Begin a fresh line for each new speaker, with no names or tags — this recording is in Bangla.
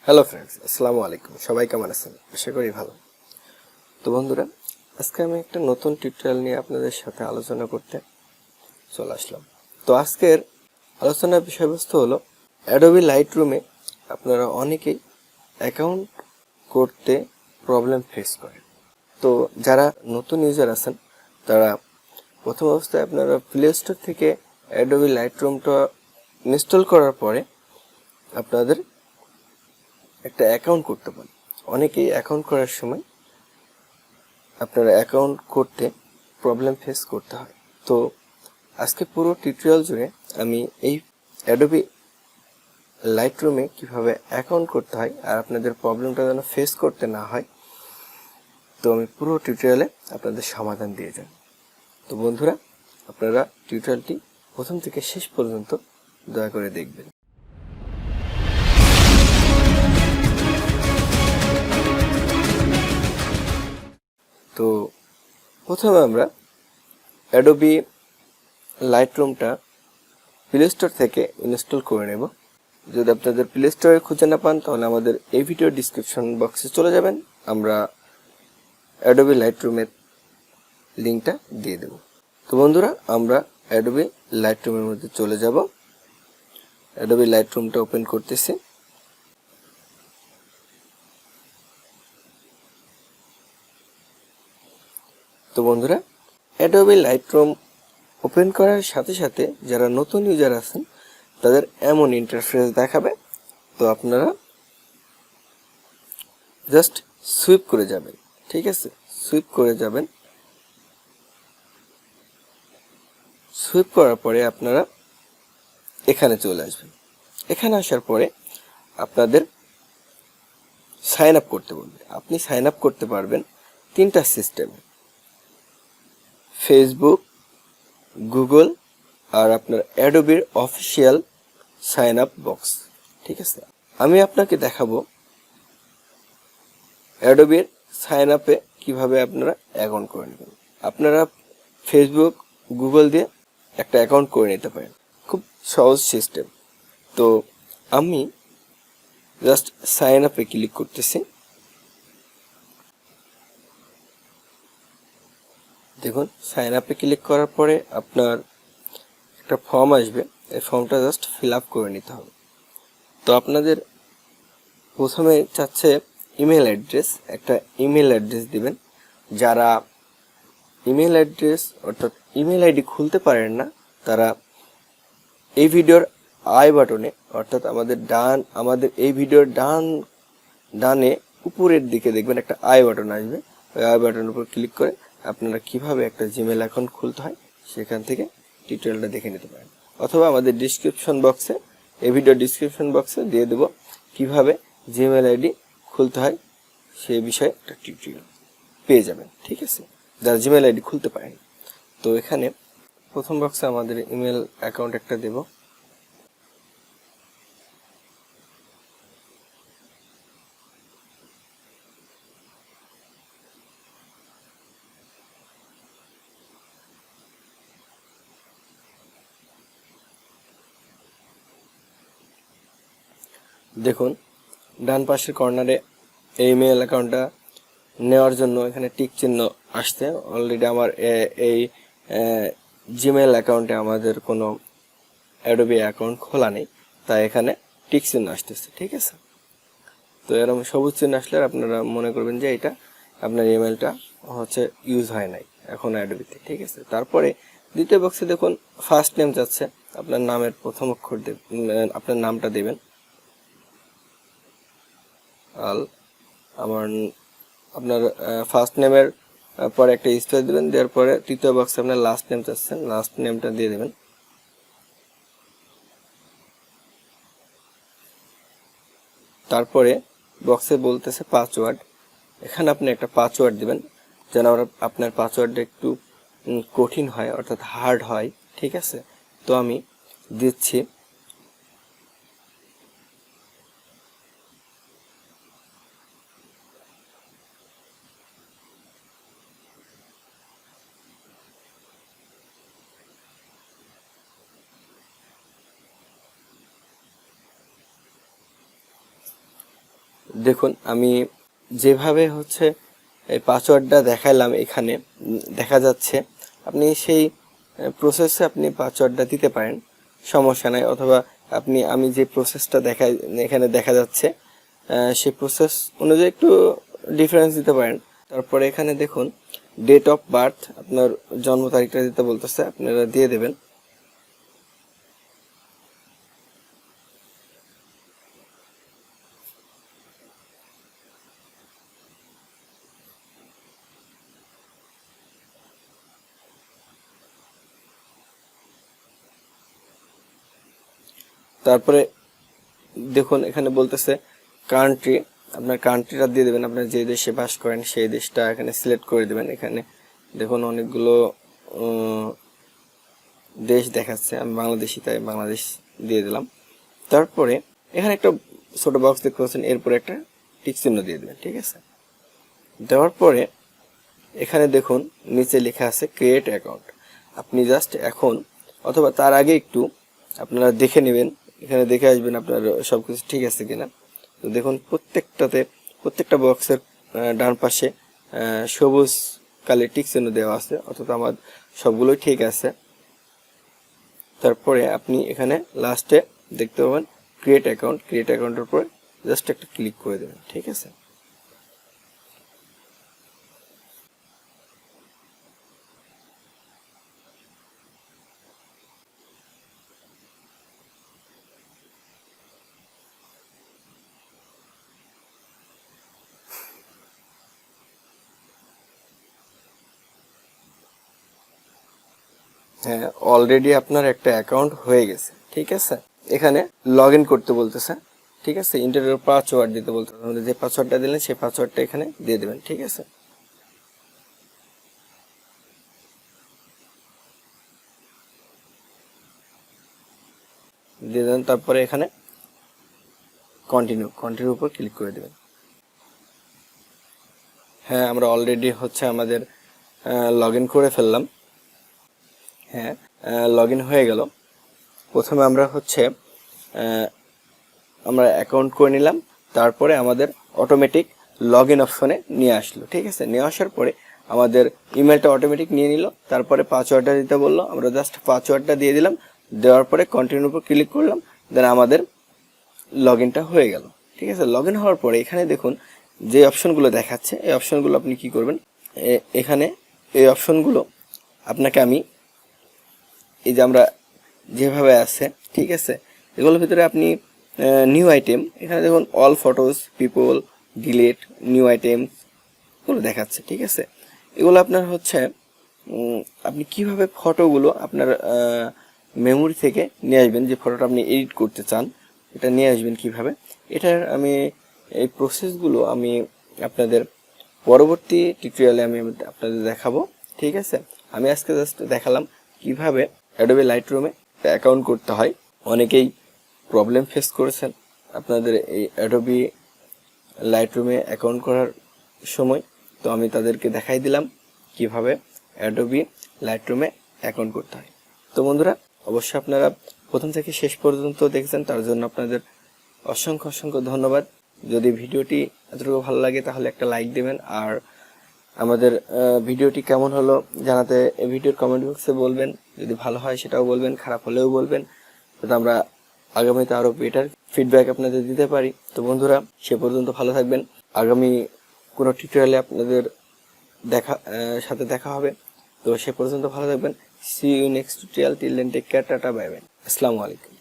হ্যালো ফ্রেন্ডস, আসসালামু আলাইকুম। সবাই কেমন আছেন? আশা করি ভালো। তো বন্ধুরা, আজকে আমি একটা নতুন টিউটোরিয়াল নিয়ে আপনাদের সাথে আলোচনা করতে চলে আসলাম। তো আজকের আলোচনার বিষয়বস্তু হলো অ্যাডোবি লাইটরুমে আপনারা অনেকেই অ্যাকাউন্ট করতে প্রবলেম ফেস করেন। তো যারা নতুন ইউজার আছেন তারা প্রথম অবস্থায় আপনারা প্লে স্টোর থেকে অ্যাডোবি লাইটরুমটা ইনস্টল করার পরে আপনাদের একটা অ্যাকাউন্ট করতে পারেন। অনেকেই অ্যাকাউন্ট করার সময় আপনারা অ্যাকাউন্ট করতে প্রবলেম ফেস করতে হয়। তো আজকে পুরো টিউটোরিয়াল জুড়ে আমি এই অ্যাডোবি লাইটরুমে কিভাবে অ্যাকাউন্ট করতে হয় আর আপনাদের প্রবলেমটা যেন ফেস করতে না হয়, তো আমি পুরো টিউটোরিয়ালে আপনাদের সমাধান দিয়ে যাব। তো বন্ধুরা, আপনারা টিউটোরিয়ালটি প্রথম থেকে শেষ পর্যন্ত দয়া করে দেখবেন। তো প্রথমে আমরা অ্যাডোবি লাইটরুমটা প্লে স্টোর থেকে ইনস্টল করে নেব। যদি আপনাদের প্লে স্টোরে খুঁজে না পান তাহলে আমাদের এই ভিডিও ডিসক্রিপশন বক্সে চলে যাবেন, আমরা অ্যাডোবি লাইটরুমের লিঙ্কটা দিয়ে দেব। তো বন্ধুরা, আমরা অ্যাডোবি লাইটরুমের মধ্যে চলে যাব। অ্যাডোবি লাইটরুমটা ওপেন করতেছি। তো বন্ধুরা, অ্যাডোবি লাইটরুম ওপেন করার সাথে সাথে যারা নতুন ইউজার আছেন তাদের এমন ইন্টারফেস দেখাবে। তো আপনারা জাস্ট সুইপ করে যাবেন, ঠিক আছে? সুইপ করে যাবেন। সুইপ করার পরে আপনারা এখানে চলে আসবেন। এখানে আসার পরে আপনাদের সাইন আপ করতে বলবে। আপনি সাইন আপ করতে পারবেন তিনটা সিস্টেমে: ফেসবুক, গুগল আর আপনার অ্যাডোবির অফিসিয়াল সাইন আপ বক্স, ঠিক আছে? আমি আপনাকে দেখাবো অ্যাডোবির সাইন আপে কীভাবে আপনারা অ্যাকাউন্ট করে নেবেন। আপনারা ফেসবুক, গুগল দিয়ে একটা অ্যাকাউন্ট করে নিতে পারেন, খুব সহজ সিস্টেম। তো আমি জাস্ট সাইন আপে ক্লিক করতেছি। দেখুন, সাইন আপে ক্লিক করার পরে আপনার একটা ফর্ম আসবে, এই ফর্মটা জাস্ট ফিল আপ করে নিতে হবে। তো আপনাদের প্রথমে চাচ্ছে ইমেল অ্যাড্রেস, একটা ইমেল অ্যাড্রেস দিবেন। যারা ইমেল অ্যাড্রেস অর্থাৎ ইমেল আইডি খুলতে পারেন না তারা এই ভিডিওর আই বাটনে অর্থাৎ আমাদের এই ভিডিওর ডানে উপরের দিকে দেখবেন একটা আই বাটন আসবে। ওই আই বাটনের উপর ক্লিক করে আপনারা কিভাবে একটা জিমেল অ্যাকাউন্ট খুলতে হয় সেখান থেকে টিউটোরিয়ালটা দেখে নিতে পারেন। অথবা আমাদের ডিসক্রিপশন বক্সে, এই ভিডিওর ডিসক্রিপশন বক্সে দিয়ে দেবো কিভাবে জিমেল আইডি খুলতে হয় সেই বিষয়ে একটা টিউটোরিয়াল পেয়ে যাবেন, ঠিক আছে? যারা জিমেল আইডি খুলতে পারেন। তো এখানে প্রথম বক্সে আমাদের ইমেল অ্যাকাউন্ট একটা দেব। দেখুন, ডান পাশের কর্নারে এই ইমেল অ্যাকাউন্টটা নেওয়ার জন্য এখানে টিক চিহ্ন আসছে। অলরেডি আমার এই জিমেল অ্যাকাউন্টে আমাদের কোনো অ্যাডোবি অ্যাকাউন্ট খোলা নেই, তাই এখানে টিক চিহ্ন আসতেছে, ঠিক আছে? তো এরকম সবুজ চিহ্ন আসলে আপনারা মনে করবেন যে এটা আপনার ইমেলটা হচ্ছে ইউজ হয় নাই এখন অ্যাডোবিতে, ঠিক আছে? তারপরে দ্বিতীয় বক্সে দেখুন ফার্স্ট নেম যাচ্ছে, আপনার নামের প্রথম অক্ষর আপনার নামটা দেবেন। আপনার ফার্স্ট নেমের পরে একটা স্পেস দেবেন, দেওয়ার পরে তৃতীয় বক্সে আপনার লাস্ট নেম চাচ্ছেন, লাস্ট নেমটা দিয়ে দেবেন। তারপরে বক্সে বলতেছে পাসওয়ার্ড, এখানে আপনি একটা পাসওয়ার্ড দিবেন যেন আপনার পাসওয়ার্ডটা একটু কঠিন হয় অর্থাৎ হার্ড হয়, ঠিক আছে? তো আমি দিচ্ছি দেখুন আমি যেভাবে হচ্ছে এই পাসওয়ার্ডটা দেখাইলাম এখানে দেখা যাচ্ছে, আপনি সেই প্রসেসে আপনি পাসওয়ার্ডটা দিতে পারেন, সমস্যা নাই। অথবা আমি যে প্রসেসটা দেখাই এখানে দেখা যাচ্ছে সেই প্রসেস অনুযায়ী একটু ডিফারেন্স দিতে পারেন। তারপরে এখানে দেখুন ডেট অফ বার্থ, আপনার জন্ম তারিখটা দিতে বলতেছে, আপনারা দিয়ে দেবেন। তারপরে দেখুন এখানে বলতেছে কান্ট্রি, আপনার কান্ট্রিটা দিয়ে দেবেন, আপনার যে দেশে বাস করেন সেই দেশটা এখানে সিলেক্ট করে দেবেন। এখানে দেখুন অনেকগুলো দেশ দেখাচ্ছে, আমি বাংলাদেশি তাই বাংলাদেশ দিয়ে দিলাম। তারপরে এখানে একটা ছোট বক্স দেখতে পাচ্ছেন, এরপরে একটা টিক চিহ্ন দিয়ে দেবেন, ঠিক আছে। দেওয়ার পরে এখানে দেখুন নিচে লেখা আছে ক্রিয়েট অ্যাকাউন্ট। আপনি জাস্ট এখন অথবা তার আগে একটু আপনারা দেখে নেবেন, এখানে দেখে আসবেন আপনার সবকিছু ঠিক আছে কিনা। তো দেখুন প্রত্যেকটা বক্সের ডান পাশে সবুজ কালি টিক চিহ্ন দেওয়া আছে, অর্থাৎ আমার সবগুলোই ঠিক আছে। তারপরে আপনি এখানে লাস্টে দেখতে পাবেন ক্রিয়েট অ্যাকাউন্টের উপরে জাস্ট একটা ক্লিক করে দেবেন, ঠিক আছে। হ্যাঁ, অলরেডি আপনার একটা অ্যাকাউন্ট হয়ে গেছে, ঠিক আছে। এখানে লগ ইন করতে বলতেছে, ঠিক আছে। ইন্টারনেট পাসওয়ার্ড দিতে বলতেছে, আপনি যে পাসওয়ার্ডটা দিলেন সেই পাসওয়ার্ডটা এখানে দিয়ে দেবেন, ঠিক আছে। দিয়ে দেন, তারপরে এখানে কন্টিনিউর উপর ক্লিক করে দেবেন। হ্যাঁ, আমরা অলরেডি হচ্ছে আমাদের লগ ইন করে ফেললাম। হ্যাঁ, লগ ইন হয়ে গেল। প্রথমে আমরা হচ্ছে আমরা অ্যাকাউন্ট করে নিলাম, তারপরে আমাদের অটোমেটিক লগ ইন অপশনে নিয়ে আসলো, ঠিক আছে। নিয়ে আসার পরে আমাদের ইমেলটা অটোমেটিক নিয়ে নিল, তারপরে পাসওয়ার্ডটা দিতে বললো, আমরা জাস্ট পাসওয়ার্ডটা দিয়ে দিলাম। দেওয়ার পরে কন্টিনিউর উপর ক্লিক করলাম, দেন আমাদের লগ ইনটা হয়ে গেল, ঠিক আছে। লগ ইন হওয়ার পরে এখানে দেখুন যে অপশনগুলো দেখাচ্ছে, এই অপশনগুলো আপনি কি করবেন, এখানে এই অপশনগুলো আপনাকে আমি এই যে আমরা যেভাবে আছে, ঠিক আছে, এগুলোর ভিতরে আপনি নিউ আইটেম, এখানে দেখুন all photos, people, delete, new item এগুলো দেখাচ্ছে, ঠিক আছে। এগুলো আপনার হচ্ছে আপনি কিভাবে ফটোগুলো আপনার মেমোরি থেকে নিয়ে আসবেন, যে ফটোটা আপনি এডিট করতে চান এটা নিয়ে আসবেন কিভাবে, এটার আমি এই প্রসেসগুলো আমি আপনাদের পরবর্তী টিউটোরিয়ালে আমি আপনাদের দেখাবো, ঠিক আছে। আমি আজকে জাস্ট দেখালাম কিভাবে অ্যাডোবি লাইটরুমে অ্যাকাউন্ট করতে হয়। অনেকেই প্রবলেম ফেস করেছেন আপনাদের এই অ্যাডোবি লাইটরুমে অ্যাকাউন্ট করার সময়, তো আমি তাদেরকে দেখাই দিলাম কিভাবে অ্যাডোবি লাইটরুমে অ্যাকাউন্ট করতে হয়। তো বন্ধুরা, অবশ্যই আপনারা প্রথম থেকে শেষ পর্যন্ত দেখছেন, তার জন্য আপনাদের অসংখ্য ধন্যবাদ। যদি ভিডিওটি এতটুকু ভালো লাগে তাহলে একটা লাইক দেবেন, আর আমাদের ভিডিওটি কেমন হলো জানাতে এই ভিডিওর কমেন্ট বক্সে বলবেন। যদি ভালো হয় সেটাও বলবেন, খারাপ হলেও বলবেন, যাতে আমরা আগামীতে আরও বেটার ফিডব্যাক আপনাদের দিতে পারি। তো বন্ধুরা, সে পর্যন্ত ভালো থাকবেন। আগামী কোনো টিউটোরিয়ালে আপনাদের সাথে দেখা হবে। তো সে পর্যন্ত ভালো থাকবেন। See you next tutorial. Till then take care, tata, bye bye, আসসালামু আলাইকুম।